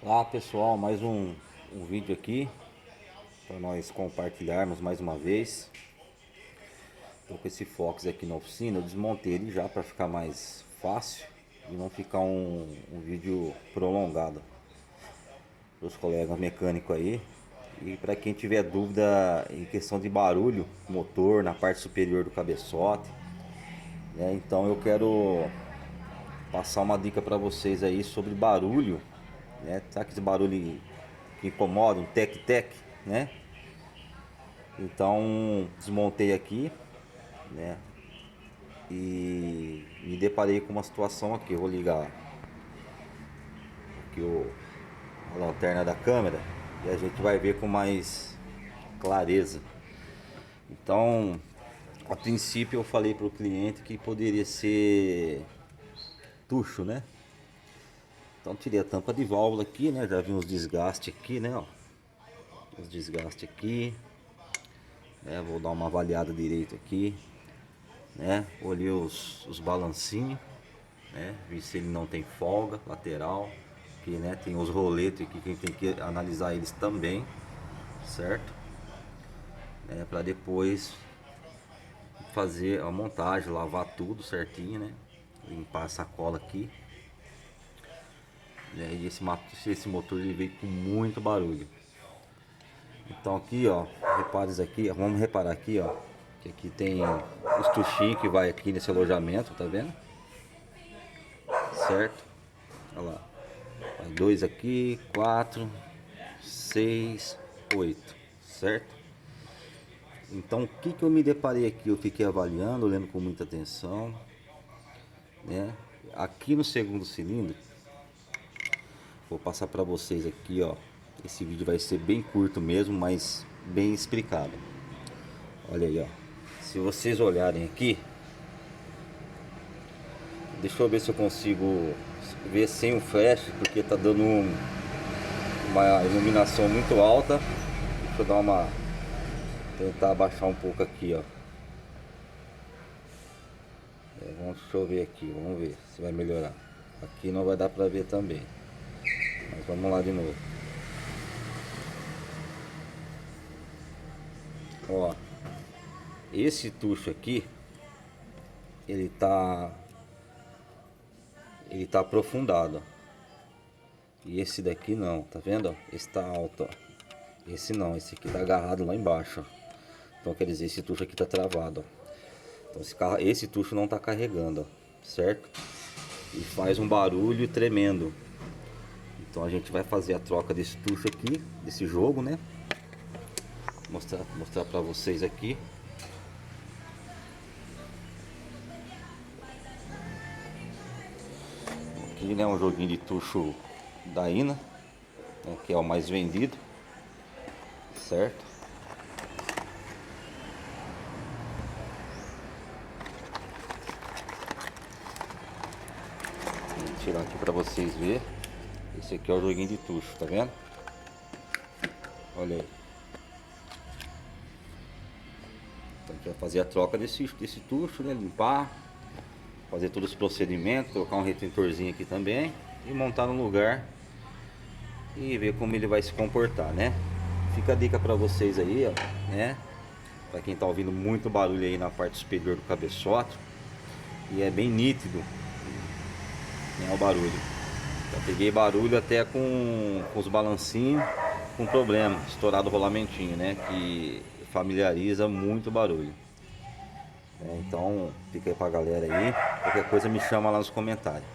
Olá pessoal, mais um vídeo aqui para nós compartilharmos mais uma vez. Estou com esse Fox aqui na oficina, eu desmontei ele já para ficar mais fácil e não ficar um vídeo prolongado para os colegas mecânicos aí. E para quem tiver dúvida em questão de barulho, motor na parte superior do cabeçote, né? Então eu quero passar uma dica para vocês aí sobre barulho, né? Sabe aquele barulho que incomoda, um tec-tec, né? Então desmontei aqui, né? E me deparei com uma situação aqui. Eu vou ligar aqui a lanterna da câmera e a gente vai ver com mais clareza. Então, a princípio eu falei para o cliente que poderia ser tucho, né? Então tirei a tampa de válvula aqui, né? Já vi uns desgastes aqui, né? Ó, os desgastes aqui, né? Vou dar uma avaliada direito aqui, né? Olhei os balancinhos, né? Vi se ele não tem folga lateral, que, né? Tem os roletos aqui que a gente tem que analisar eles também, certo? Para depois fazer a montagem, lavar tudo certinho, né? Limpar a sacola aqui. E esse motor ele veio com muito barulho. Então aqui, ó, repares aqui, vamos reparar aqui, ó, que aqui tem os tuchinhos que vai aqui nesse alojamento, tá vendo? Certo? Olha lá. Vai 2 aqui, 4, 6, 8, certo? Então o que eu me deparei aqui, eu fiquei avaliando, olhando com muita atenção, né? Aqui no segundo cilindro, vou passar para vocês aqui, ó. Esse vídeo vai ser bem curto mesmo, mas bem explicado. Olha aí, ó. Se vocês olharem aqui, deixa eu ver se eu consigo ver sem o flash, porque tá dando uma iluminação muito alta. Deixa eu dar tentar abaixar um pouco aqui, ó. Deixa eu ver aqui, vamos ver se vai melhorar. Aqui não vai dar pra ver também, mas vamos lá de novo. Ó, esse tucho aqui, ele tá aprofundado, ó. E esse daqui não, tá vendo, ó? Esse tá alto, ó. Esse não, esse aqui tá agarrado lá embaixo, ó. Então quer dizer, esse tucho aqui tá travado, ó. Então esse tucho não tá carregando, ó, certo? E faz um barulho tremendo. Então a gente vai fazer a troca desse tucho aqui, desse jogo, né? Mostrar pra vocês aqui. Aqui, né, um joguinho de tucho da Ina, né, que é o mais vendido, certo? Vou tirar aqui pra vocês verem. Esse aqui é o joguinho de tucho, tá vendo? Olha aí. Então a gente vai fazer a troca desse tucho, né? Limpar, fazer todos os procedimentos, colocar um retentorzinho aqui também e montar no lugar e ver como ele vai se comportar, né? Fica a dica para vocês aí, ó, né? Para quem tá ouvindo muito barulho aí na parte superior do cabeçote, e é bem nítido, né, o barulho. Já peguei barulho até com os balancinhos com problema, estourado o rolamentinho, né? Que familiariza muito barulho. Então fica aí pra galera aí. Qualquer coisa me chama lá nos comentários.